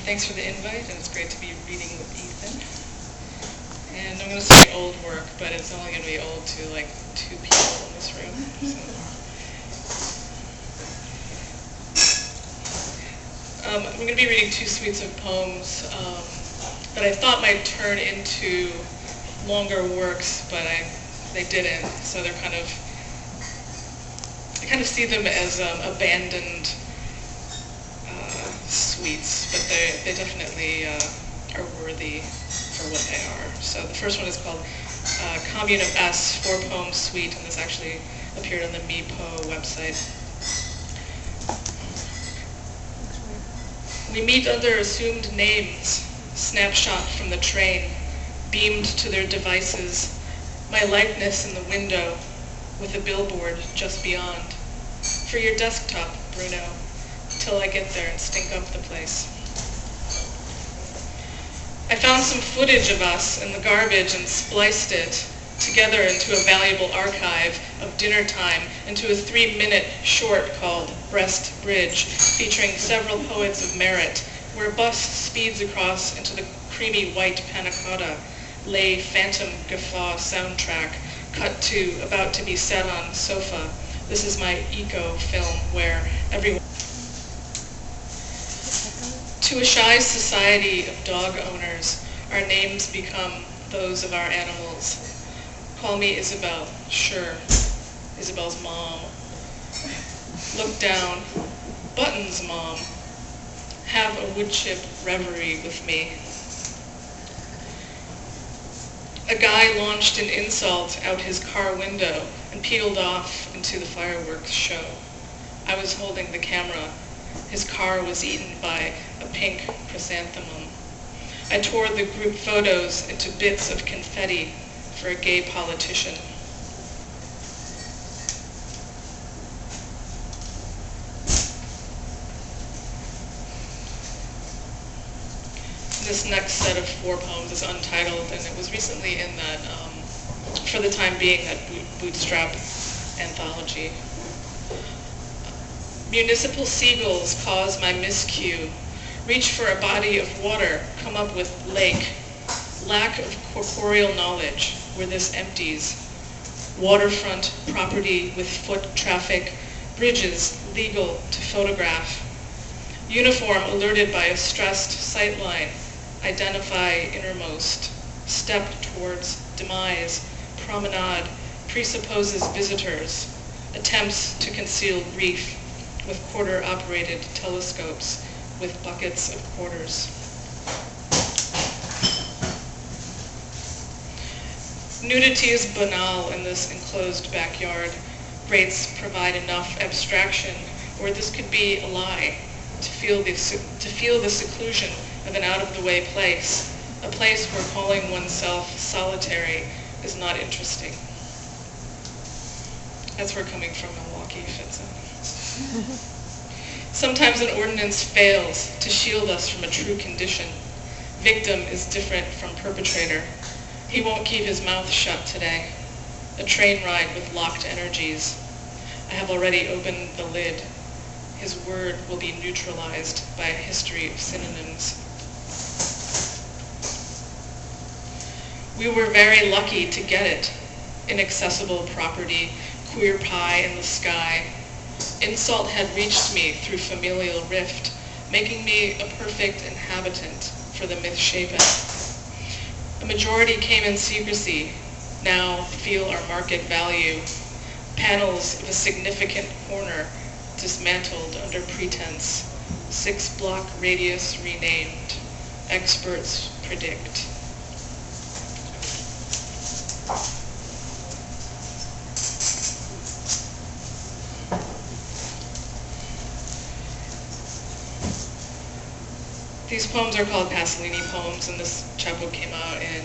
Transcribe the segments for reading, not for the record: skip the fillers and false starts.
Thanks for the invite, and it's great to be reading with Ethan. And I'm going to say old work, but it's only going to be old to like 2 people in this room. So. I'm going to be reading 2 suites of poems that I thought might turn into longer works, but they didn't. So they're I kind of see them as abandoned suites, but they definitely are worthy for what they are. So the first one is called Commune of S, 4-poem suite, and this actually appeared on the MiPo website. We meet under assumed names, snapshot from the train, beamed to their devices, my likeness in the window with a billboard just beyond. For your desktop, Bruno, till I get there and stink up the place. I found some footage of us in the garbage and spliced it together into a valuable archive of dinner time into a 3-minute short called Brest Bridge, featuring several poets of merit, where a bus speeds across into the creamy white panna cotta, lay phantom guffaw soundtrack, cut to about to be set on sofa. This is my eco film where everyone... To a shy society of dog owners, our names become those of our animals. Call me Isabel, sure, Isabel's mom. Look down, Button's mom. Have a wood chip reverie with me. A guy launched an insult out his car window and peeled off into the fireworks show. I was holding the camera. His car was eaten by a pink chrysanthemum. I tore the group photos into bits of confetti for a gay politician. This next set of 4 poems is untitled, and it was recently in that, for the time being, that Bootstrap anthology. Municipal seagulls cause my miscue. Reach for a body of water, come up with lake. Lack of corporeal knowledge, where this empties. Waterfront property with foot traffic, bridges legal to photograph. Uniform alerted by a stressed sightline, identify innermost. Step towards demise, promenade, presupposes visitors. Attempts to conceal reef with quarter-operated telescopes with buckets of quarters. Nudity is banal in this enclosed backyard. Rates provide enough abstraction, or this could be a lie, to feel the seclusion of an out-of-the-way place, a place where calling oneself solitary is not interesting. That's where coming from Milwaukee fits in. Sometimes an ordinance fails to shield us from a true condition. Victim is different from perpetrator. He won't keep his mouth shut today. A train ride with locked energies. I have already opened the lid. His word will be neutralized by a history of synonyms. We were very lucky to get it. Inaccessible property, queer pie in the sky. Insult had reached me through familial rift, making me a perfect inhabitant for the misshapen. A majority came in secrecy, now feel our market value. Panels of a significant corner dismantled under pretense. 6-block radius renamed. Experts predict. These poems are called Pasolini poems, and this chapbook came out in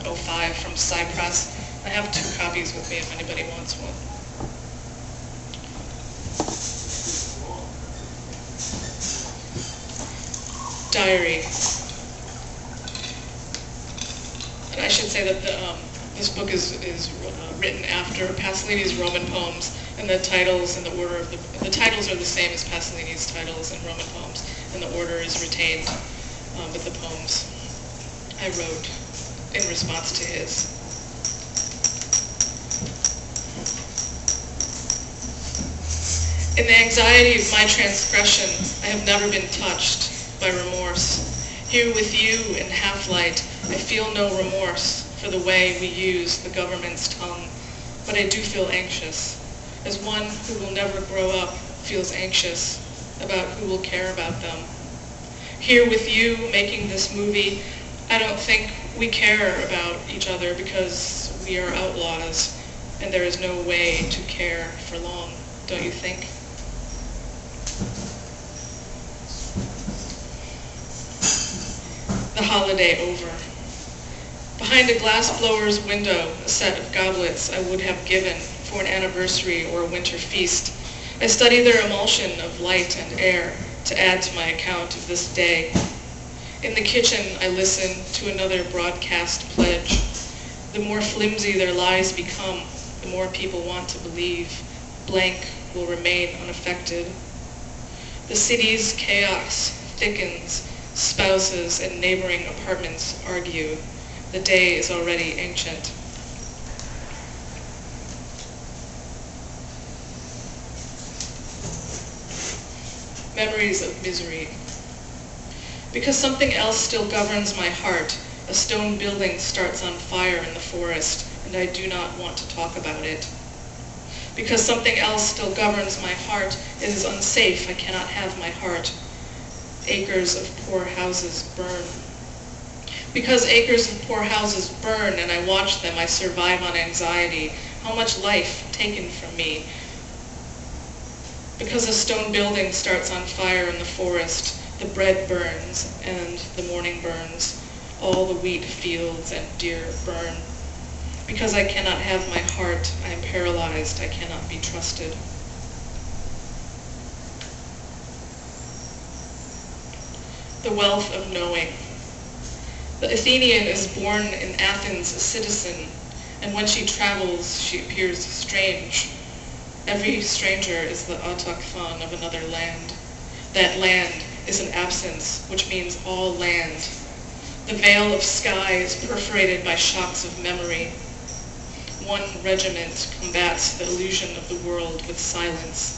2005 from Cypress. I have 2 copies with me if anybody wants one. Diary. And I should say that this book is written after Pasolini's Roman poems, and the titles and the order of the titles are the same as Pasolini's titles and Roman poems, and the order is retained. with the poems I wrote in response to his. In the anxiety of my transgression, I have never been touched by remorse. Here with you in half-light, I feel no remorse for the way we use the government's tongue, but I do feel anxious, as one who will never grow up feels anxious about who will care about them. Here with you making this movie, I don't think we care about each other because we are outlaws, and there is no way to care for long, don't you think? The holiday over. Behind a glassblower's window, a set of goblets I would have given for an anniversary or a winter feast. I study their emulsion of light and air to add to my account of this day. In the kitchen, I listen to another broadcast pledge. The more flimsy their lies become, the more people want to believe. Blank will remain unaffected. The city's chaos thickens. Spouses in neighboring apartments argue. The day is already ancient. Memories of misery. Because something else still governs my heart, a stone building starts on fire in the forest, and I do not want to talk about it. Because something else still governs my heart, it is unsafe, I cannot have my heart. Acres of poor houses burn. Because acres of poor houses burn and I watch them, I survive on anxiety. How much life taken from me. Because a stone building starts on fire in the forest, the bread burns and the morning burns. All the wheat fields and deer burn. Because I cannot have my heart, I am paralyzed, I cannot be trusted. The wealth of knowing. The Athenian is born in Athens a citizen, and when she travels, she appears strange. Every stranger is the autochthon of another land. That land is an absence, which means all land. The veil of sky is perforated by shocks of memory. One regiment combats the illusion of the world with silence.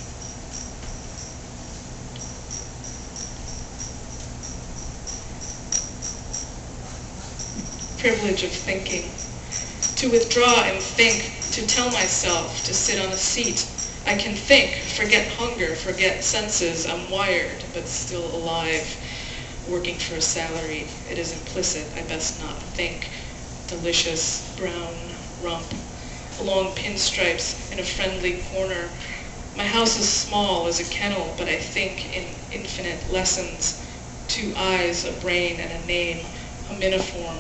Privilege of thinking. To withdraw and think, to tell myself, to sit on a seat. I can think, forget hunger, forget senses. I'm wired, but still alive. Working for a salary, it is implicit, I best not think. Delicious brown rump. Along pinstripes in a friendly corner. My house is small as a kennel, but I think in infinite lessons. 2 eyes, a brain, and a name. Hominiform.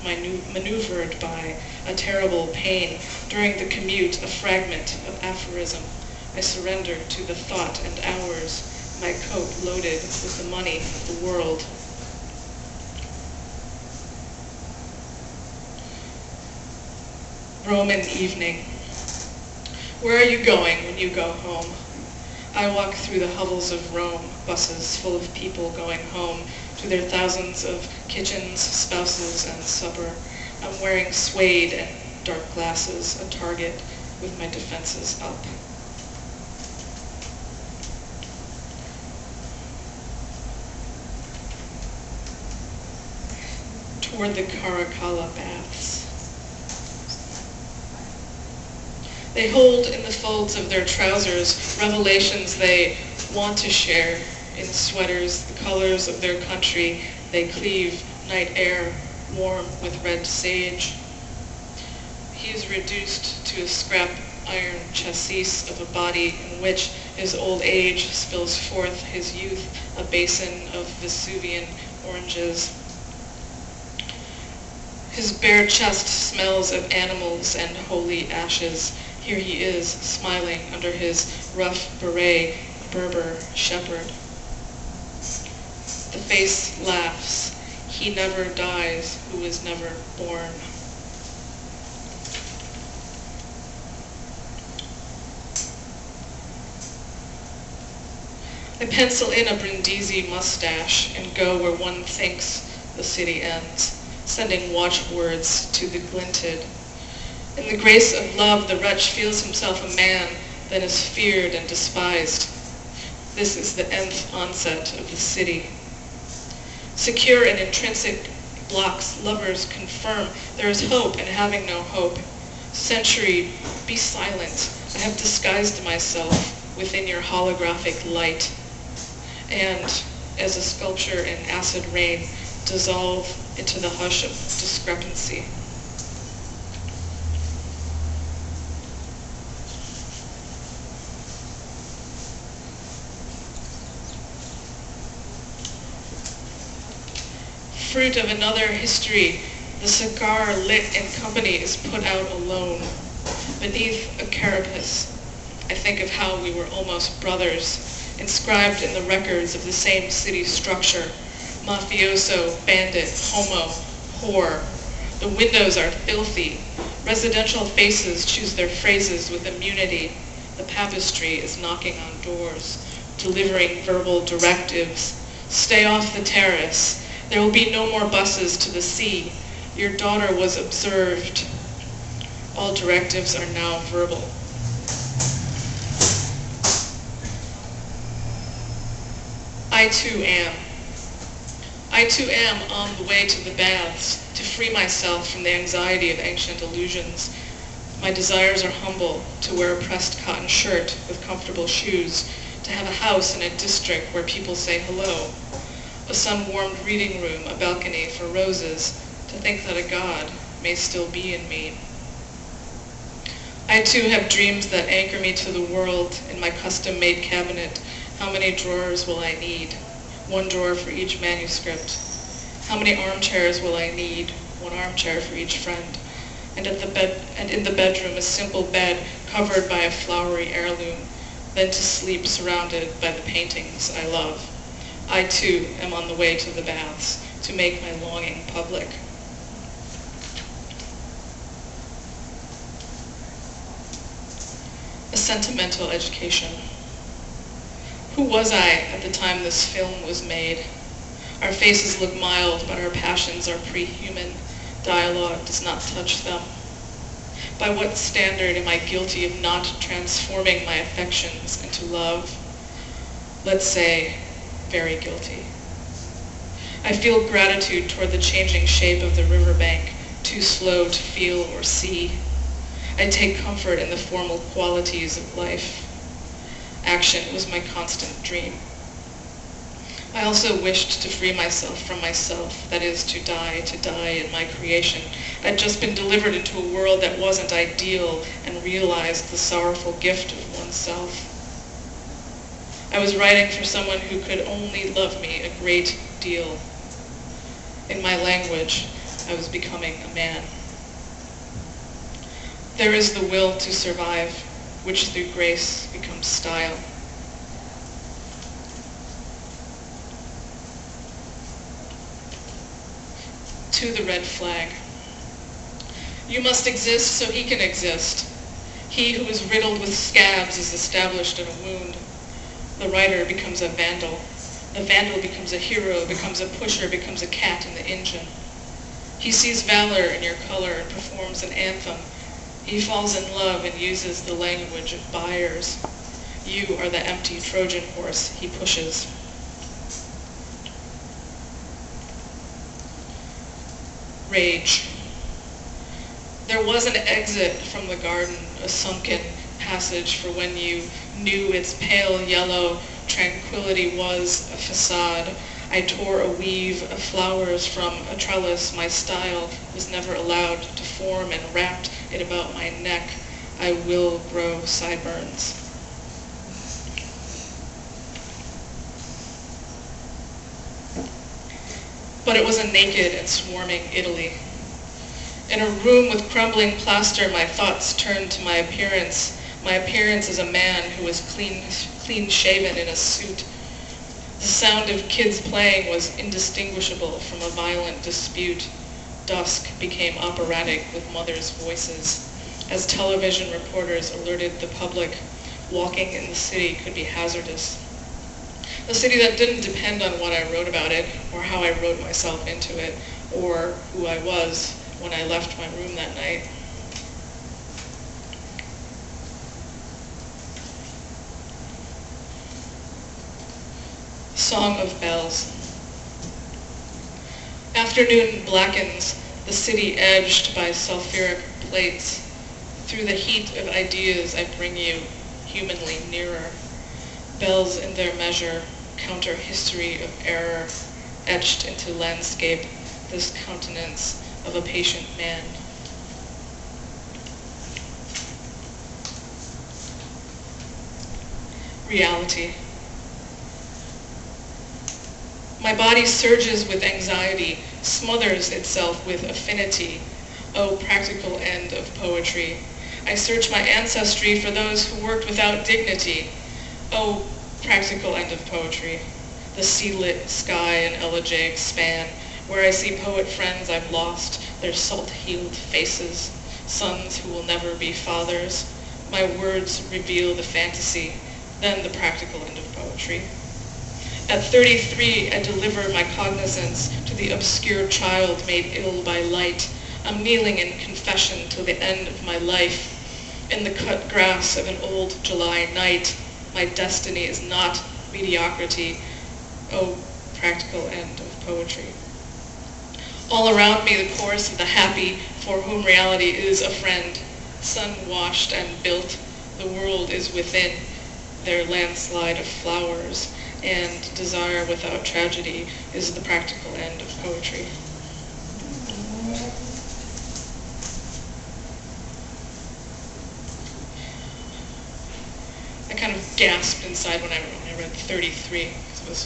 Maneuvered by a terrible pain. During the commute, a fragment of aphorism. I surrender to the thought and hours, my coat loaded with the money of the world. Roman evening. Where are you going when you go home? I walk through the hovels of Rome, buses full of people going home to their thousands of kitchens, spouses, and supper. I'm wearing suede and dark glasses, a target with my defenses up. Toward the Caracalla baths. They hold in the folds of their trousers revelations they want to share. In sweaters, the colors of their country, they cleave night air, warm with red sage. He is reduced to a scrap iron chassis of a body in which his old age spills forth his youth, a basin of Vesuvian oranges. His bare chest smells of animals and holy ashes. Here he is, smiling under his rough beret, Berber shepherd. The face laughs. He never dies who is never born. I I pencil in a Brindisi mustache and go where one thinks the city ends, sending watchwords to the glinted. In the grace of love, the wretch feels himself a man, then is feared and despised. This is the nth onset of the city. Secure in intrinsic blocks, lovers confirm there is hope in having no hope. Century, be silent. I have disguised myself within your holographic light. And, as a sculpture in acid rain, dissolve into the hush of discrepancy. Fruit of another history, the cigar lit in company is put out alone. Beneath a carapace, I think of how we were almost brothers, inscribed in the records of the same city structure, mafioso, bandit, homo, whore. The windows are filthy. Residential faces choose their phrases with immunity. The tapestry is knocking on doors, delivering verbal directives. Stay off the terrace. There will be no more buses to the sea. Your daughter was observed. All directives are now verbal. I too am on the way to the baths, to free myself from the anxiety of ancient illusions. My desires are humble, to wear a pressed cotton shirt with comfortable shoes, to have a house in a district where people say hello, a sun-warmed reading room, a balcony for roses, to think that a God may still be in me. I too have dreams that anchor me to the world in my custom-made cabinet. How many drawers will I need? One drawer for each manuscript. How many armchairs will I need? One armchair for each friend. And in the bedroom, a simple bed covered by a flowery heirloom, then to sleep surrounded by the paintings I love. I too am on the way to the baths, to make my longing public. A sentimental education. Who was I at the time this film was made? Our faces look mild, but our passions are pre-human. Dialogue does not touch them. By what standard am I guilty of not transforming my affections into love? Let's say, very guilty. I feel gratitude toward the changing shape of the riverbank, too slow to feel or see. I take comfort in the formal qualities of life. Action was my constant dream. I also wished to free myself from myself, that is, to die in my creation. I'd just been delivered into a world that wasn't ideal and realized the sorrowful gift of oneself. I was writing for someone who could only love me a great deal. In my language, I was becoming a man. There is the will to survive, which through grace becomes style. To the red flag. You must exist so he can exist. He who is riddled with scabs is established in a wound. The writer becomes a vandal. The vandal becomes a hero, becomes a pusher, becomes a cat in the engine. He sees valor in your color and performs an anthem. He falls in love and uses the language of buyers. You are the empty Trojan horse he pushes. Rage. There was an exit from the garden, a sunken passage for when you knew its pale yellow tranquility was a facade. I tore a weave of flowers from a trellis. My style was never allowed to form and wrapped it about my neck. I will grow sideburns. But it was a naked and swarming Italy. In a room with crumbling plaster, my thoughts turned to my appearance. My appearance as a man who was clean-shaven in a suit. The sound of kids playing was indistinguishable from a violent dispute. Dusk became operatic with mothers' voices. As television reporters alerted the public, walking in the city could be hazardous. A city that didn't depend on what I wrote about it, or how I wrote myself into it, or who I was when I left my room that night. Song of Bells. Afternoon blackens, the city edged by sulfuric plates. Through the heat of ideas I bring you humanly nearer. Bells in their measure counter history of error, etched into landscape, this countenance of a patient man. Reality. My body surges with anxiety, smothers itself with affinity. Oh, practical end of poetry. I search my ancestry for those who worked without dignity. Oh, practical end of poetry. The sea-lit sky and elegiac span, where I see poet friends I've lost, their salt-heeled faces, sons who will never be fathers. My words reveal the fantasy, then the practical end of poetry. At 33, I deliver my cognizance to the obscure child made ill by light. I'm kneeling in confession till the end of my life. In the cut grass of an old July night, my destiny is not mediocrity. Oh, practical end of poetry. All around me, the chorus of the happy, for whom reality is a friend. Sun-washed and built, the world is within their landslide of flowers, and desire without tragedy is the practical end of poetry. I kind of gasped inside when I read 33, because it was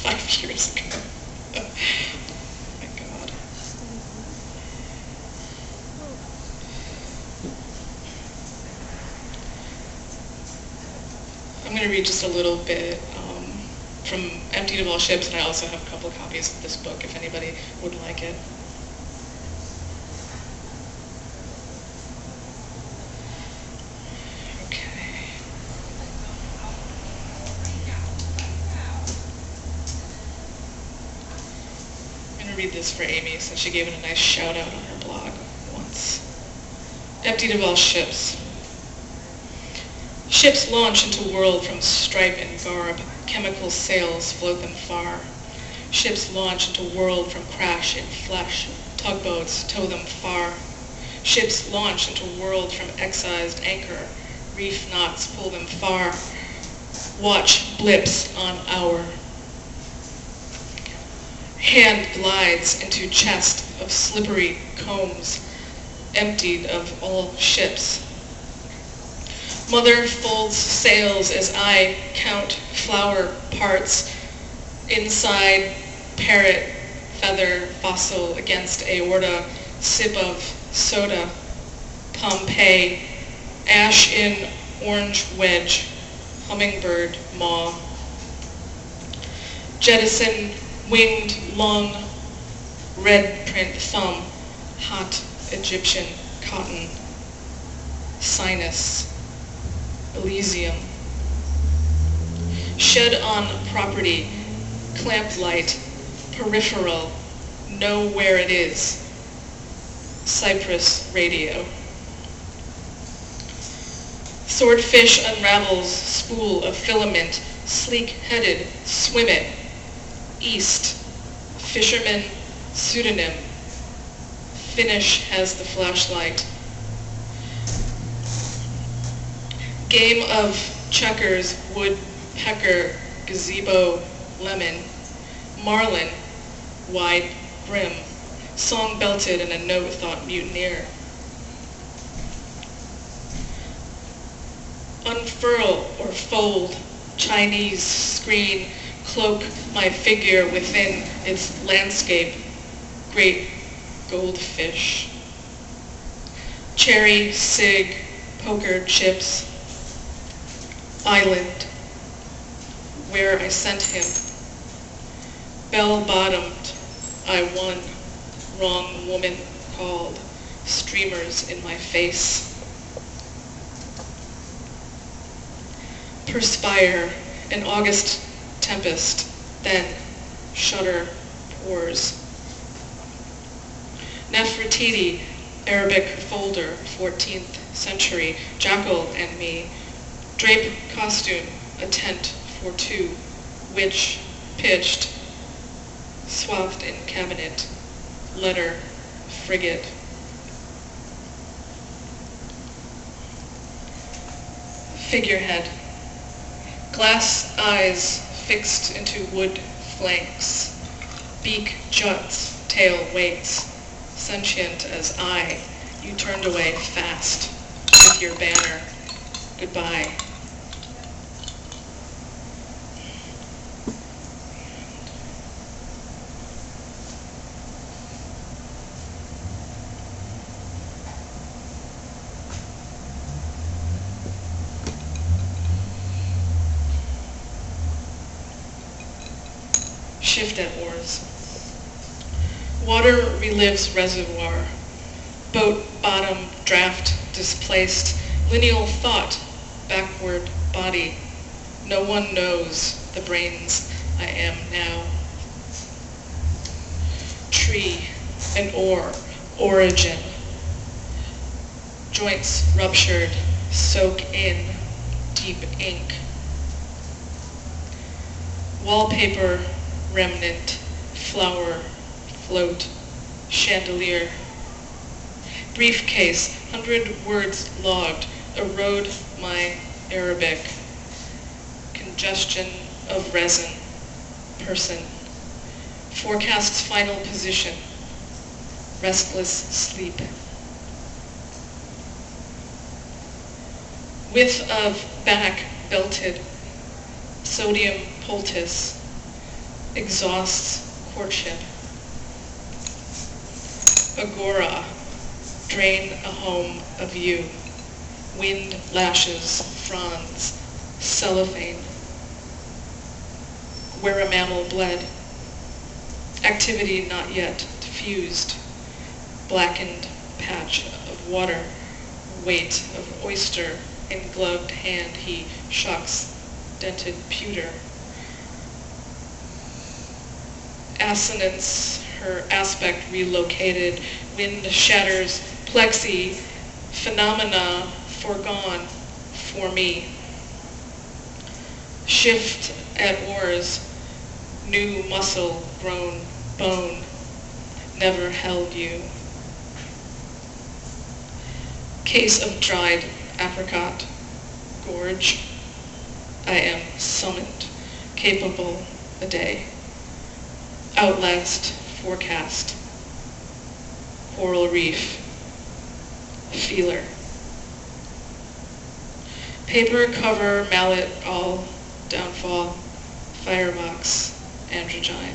5 years ago. Oh my God. I'm going to read just a little bit from Emptied of All Ships, and I also have a couple of copies of this book if anybody would like it. Okay. I'm going to read this for Amy, since she gave it a nice shout out on her blog once. Emptied of All Ships. Ships launch into world from stripe and garb, chemical sails float them far. Ships launch into world from crash in flesh, tugboats tow them far. Ships launch into world from excised anchor, reef knots pull them far. Watch blips on hour. Hand glides into chest of slippery combs, emptied of all ships. Mother folds sails as I count flower parts. Inside, parrot, feather, fossil against aorta, sip of soda, Pompeii, ash in orange wedge, hummingbird maw. Jettison, winged lung, red print thumb, hot Egyptian cotton, sinus, Elysium. Shed on property, clamp light, peripheral, know where it is. Cypress radio. Swordfish unravels spool of filament, sleek-headed, swim it. East. Fisherman, pseudonym. Finish has the flashlight. Game of checkers, woodpecker, gazebo, lemon, marlin, wide brim, song belted and a note thought mutineer. Unfurl or fold, Chinese screen, cloak my figure within its landscape, great goldfish. Cherry, cig, poker chips, island, where I sent him. Bell-bottomed, I won, wrong woman called, streamers in my face. Perspire, An August tempest, then shudder pours. Nefertiti, Arabic folder, 14th century, jackal and me. Drape costume, a tent for two, witch pitched, swathed in cabinet, letter, frigate. Figurehead, glass eyes fixed into wood flanks, beak juts, tail waits, sentient as I, you turned away fast with your banner, goodbye. Shift at oars. Water relives reservoir. Boat bottom draft displaced. Lineal thought, backward body. No one knows the brains I am now. Tree, an oar, origin. Joints ruptured, soak in deep ink. Wallpaper, remnant, flower, float, chandelier. Briefcase, 100 words logged, erode my Arabic. Congestion of resin, person. Forecast's final position, restless sleep. Width of back belted, sodium poultice, exhausts courtship. Agora, drain a home of you. Wind lashes, fronds, cellophane. Where a mammal bled. Activity not yet diffused. Blackened patch of water. Weight of oyster. In gloved hand he shocks dented pewter. Assonance, her aspect relocated. Wind shatters plexi. Phenomena foregone for me. Shift at oars. New muscle grown bone. Never held you. Case of dried apricot. Gorge. I am summoned. Capable a day. Outlast forecast. Coral reef. Feeler. Paper cover mallet all downfall. Firebox androgyne.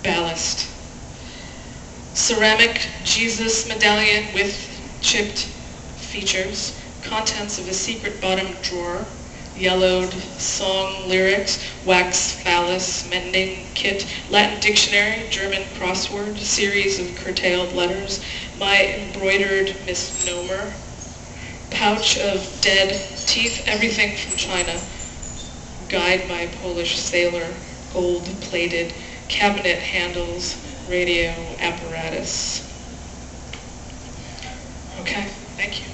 Ballast. Ceramic Jesus medallion with chipped features. Contents of a secret bottom drawer. Yellowed song lyrics. Wax phallus mending kit. Latin dictionary. German crossword. Series of curtailed letters. My embroidered misnomer. Pouch of dead teeth. Everything from China. Guide by Polish sailor. Gold plated. Cabinet handles, radio apparatus. Okay, thank you.